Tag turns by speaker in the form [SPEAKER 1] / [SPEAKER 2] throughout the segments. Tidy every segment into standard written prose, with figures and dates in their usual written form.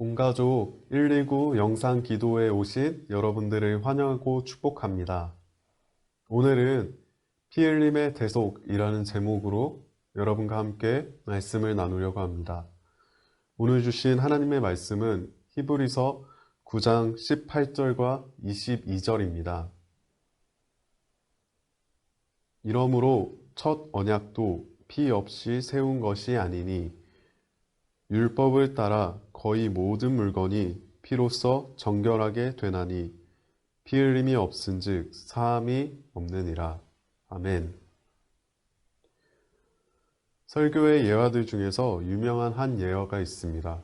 [SPEAKER 1] 온가족 119 영상 기도에 오신 여러분들을 환영하고 축복합니다. 오늘은 피 흘림의 대속이라는 제목으로 여러분과 함께 말씀을 나누려고 합니다. 오늘 주신 하나님의 말씀은 히브리서 9장 18절과 22절입니다. 이러므로 첫 언약도 피 없이 세운 것이 아니니 율법을 따라 거의 모든 물건이 피로써 정결하게 되나니 피 흘림이 없은즉 사함이 없느니라. 아멘. 설교의 예화들 중에서 유명한 한 예화가 있습니다.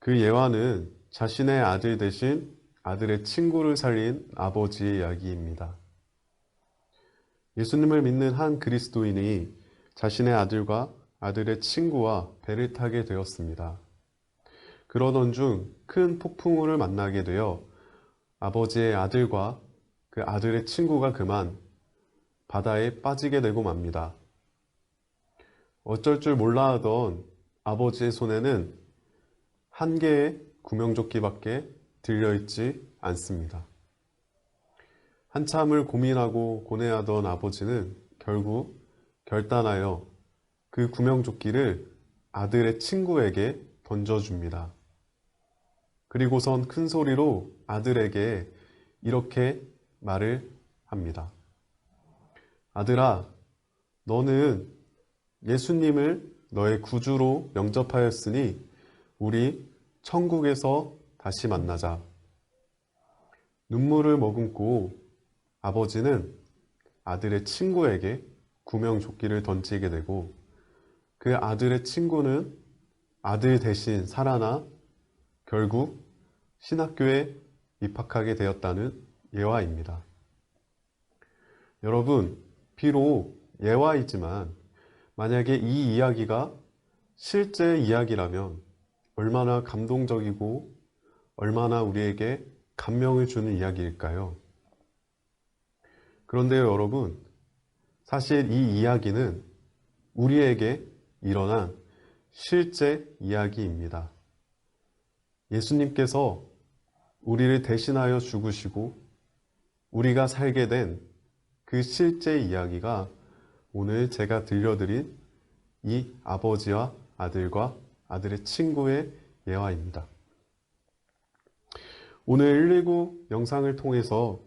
[SPEAKER 1] 그 예화는 자신의 아들 대신 아들의 친구를 살린 아버지의 이야기입니다. 예수님을 믿는 한 그리스도인이 자신의 아들과 아들의 친구와 배를 타게 되었습니다. 그러던 중 큰 폭풍우를 만나게 되어 아버지의 아들과 그 아들의 친구가 그만 바다에 빠지게 되고 맙니다. 어쩔 줄 몰라 하던 아버지의 손에는 한 개의 구명조끼밖에 들려있지 않습니다. 한참을 고민하고 고뇌하던 아버지는 결국 결단하여 그 구명조끼를 아들의 친구에게 던져줍니다. 그리고선 큰 소리로 아들에게 이렇게 말을 합니다. 아들아, 너는 예수님을 너의 구주로 영접하였으니 우리 천국에서 다시 만나자. 눈물을 머금고 아버지는 아들의 친구에게 구명조끼를 던지게 되고 그 아들의 친구는 아들 대신 살아나 결국 신학교에 입학하게 되었다는 예화입니다. 여러분, 비록 예화이지만 만약에 이 이야기가 실제 이야기라면 얼마나 감동적이고 얼마나 우리에게 감명을 주는 이야기일까요? 그런데요, 여러분, 사실 이 이야기는 우리에게 일어난 실제 이야기입니다. 예수님께서 우리를 대신하여 죽으시고 우리가 살게 된 그 실제 이야기가 오늘 제가 들려드린 이 아버지와 아들과 아들의 친구의 예화입니다. 오늘 119 영상을 통해서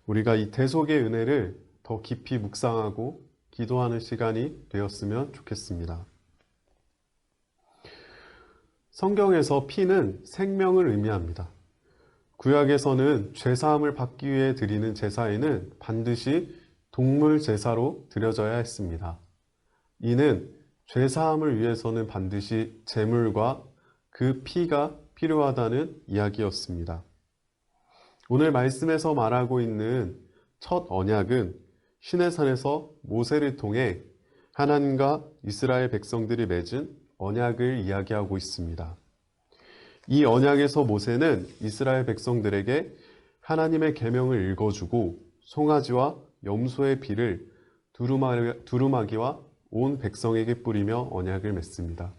[SPEAKER 1] 우리가 이 대속의 은혜를 더 깊이 묵상하고 기도하는 시간이 되었으면 좋겠습니다. 성경에서 피는 생명을 의미합니다. 구약에서는 죄사함을 받기 위해 드리는 제사에는 반드시 동물 제사로 드려져야 했습니다. 이는 죄사함을 위해서는 반드시 제물과 그 피가 필요하다는 이야기였습니다. 오늘 말씀에서 말하고 있는 첫 언약은 시내산에서 모세를 통해 하나님과 이스라엘 백성들이 맺은 언약을 이야기하고 있습니다. 이 언약에서 모세는 이스라엘 백성들에게 하나님의 계명을 읽어주고 송아지와 염소의 피를 두루마기와 온 백성에게 뿌리며 언약을 맺습니다.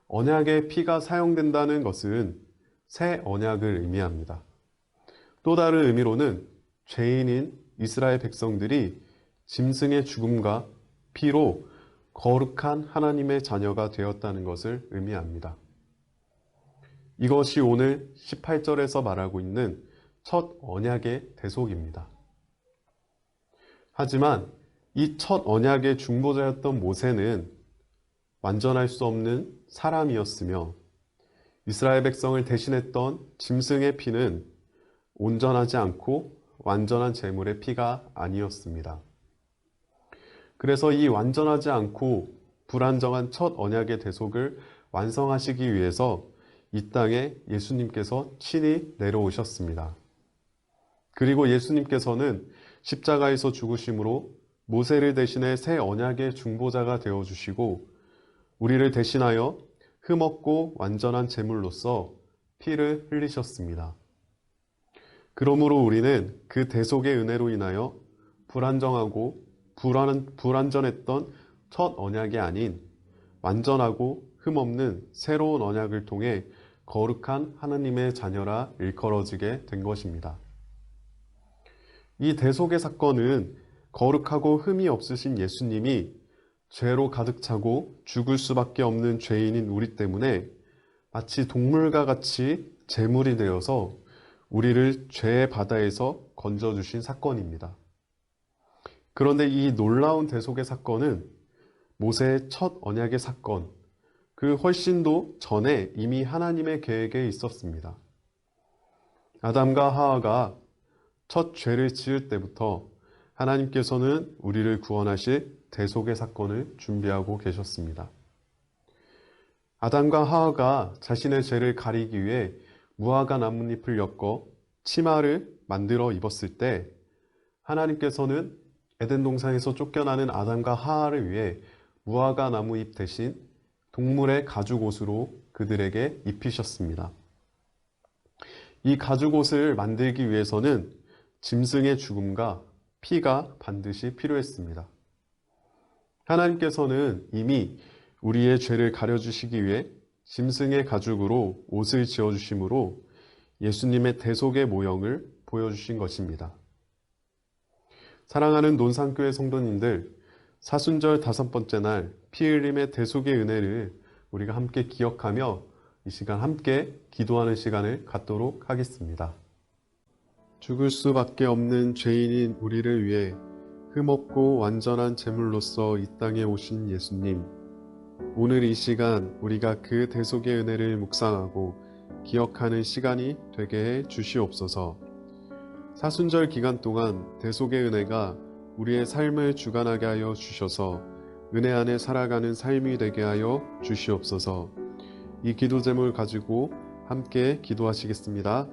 [SPEAKER 1] 언약의 피가 사용된다는 것은 새 언약을 의미합니다. 또 다른 의미로는 죄인인 이스라엘 백성들이 짐승의 죽음과 피로 거룩한 하나님의 자녀가 되었다는 것을 의미합니다. 이것이 오늘 18절에서 말하고 있는 첫 언약의 대속입니다. 하지만 이 첫 언약의 중보자였던 모세는 완전할 수 없는 사람이었으며 이스라엘 백성을 대신했던 짐승의 피는 온전하지 않고 완전한 제물의 피가 아니었습니다. 그래서 이 완전하지 않고 불안정한 첫 언약의 대속을 완성하시기 위해서 이 땅에 예수님께서 친히 내려오셨습니다. 그리고 예수님께서는 십자가에서 죽으심으로 모세를 대신해 새 언약의 중보자가 되어주시고 우리를 대신하여 흠없고 완전한 제물로서 피를 흘리셨습니다. 그러므로 우리는 그 대속의 은혜로 인하여 불안정하고 불완전했던 첫 언약이 아닌 완전하고 흠없는 새로운 언약을 통해 거룩한 하나님의 자녀라 일컬어지게 된 것입니다. 이 대속의 사건은 거룩하고 흠이 없으신 예수님이 죄로 가득 차고 죽을 수밖에 없는 죄인인 우리 때문에 마치 동물과 같이 제물이 되어서 우리를 죄의 바다에서 건져주신 사건입니다. 그런데 이 놀라운 대속의 사건은 모세의 첫 언약의 사건, 그 훨씬도 전에 이미 하나님의 계획에 있었습니다. 아담과 하와가 첫 죄를 지을 때부터 하나님께서는 우리를 구원하실 대속의 사건을 준비하고 계셨습니다. 아담과 하와가 자신의 죄를 가리기 위해 무화과 나뭇잎을 엮어 치마를 만들어 입었을 때 하나님께서는 에덴 동산에서 쫓겨나는 아담과 하와를 위해 무화과 나무잎 대신 동물의 가죽옷으로 그들에게 입히셨습니다. 이 가죽옷을 만들기 위해서는 짐승의 죽음과 피가 반드시 필요했습니다. 하나님께서는 이미 우리의 죄를 가려주시기 위해 짐승의 가죽으로 옷을 지어주심으로 예수님의 대속의 모형을 보여주신 것입니다. 사랑하는 논산교회 성도님들, 사순절 5번째 날 피 흘림의 대속의 은혜를 우리가 함께 기억하며 이 시간 함께 기도하는 시간을 갖도록 하겠습니다. 죽을 수밖에 없는 죄인인 우리를 위해 흠없고 완전한 제물로서 이 땅에 오신 예수님, 오늘 이 시간 우리가 그 대속의 은혜를 묵상하고 기억하는 시간이 되게 해 주시옵소서. 사순절 기간 동안 대속의 은혜가 우리의 삶을 주관하게 하여 주셔서 은혜 안에 살아가는 삶이 되게 하여 주시옵소서. 이 기도 제목을 가지고 함께 기도하시겠습니다.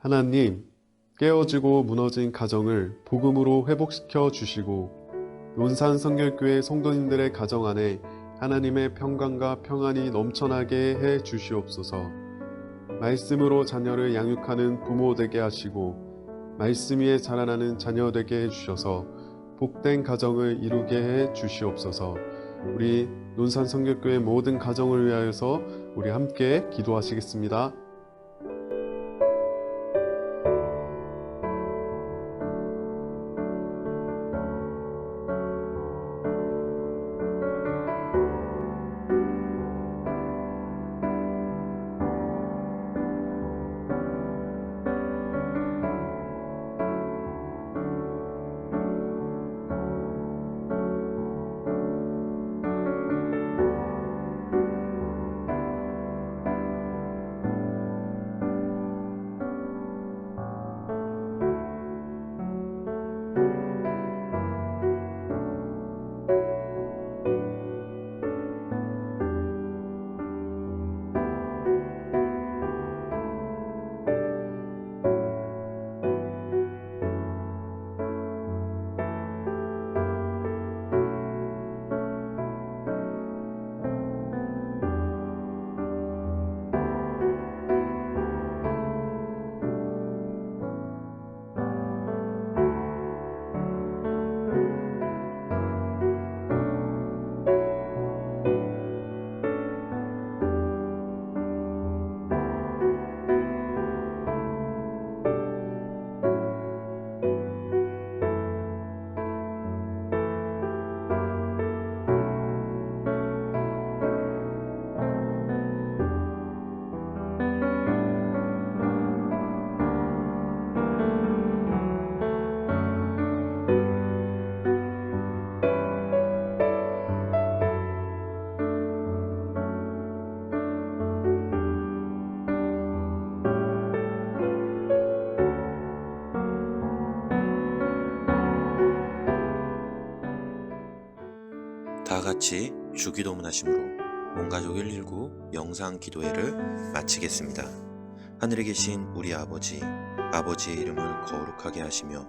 [SPEAKER 1] 하나님, 깨어지고 무너진 가정을 복음으로 회복시켜 주시고 논산 성결교회 성도님들의 가정 안에 하나님의 평강과 평안이 넘쳐나게 해 주시옵소서. 말씀으로 자녀를 양육하는 부모 되게 하시고 말씀 위에 자라나는 자녀 되게 해 주셔서 복된 가정을 이루게 해 주시옵소서. 우리 논산 성결교회 모든 가정을 위하여서 우리 함께 기도하시겠습니다.
[SPEAKER 2] 다 같이 주기도문 하심으로 온가족 119 영상 기도회를 마치겠습니다. 하늘에 계신 우리 아버지, 아버지의 이름을 거룩하게 하시며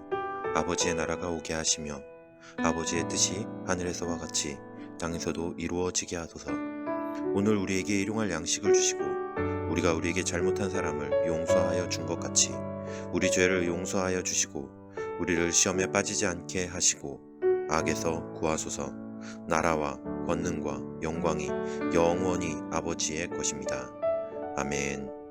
[SPEAKER 2] 아버지의 나라가 오게 하시며 아버지의 뜻이 하늘에서와 같이 땅에서도 이루어지게 하소서. 오늘 우리에게 일용할 양식을 주시고 우리가 우리에게 잘못한 사람을 용서하여 준 것 같이 우리 죄를 용서하여 주시고 우리를 시험에 빠지지 않게 하시고 악에서 구하소서. 나라와 권능과 영광이 영원히 아버지의 것입니다. 아멘.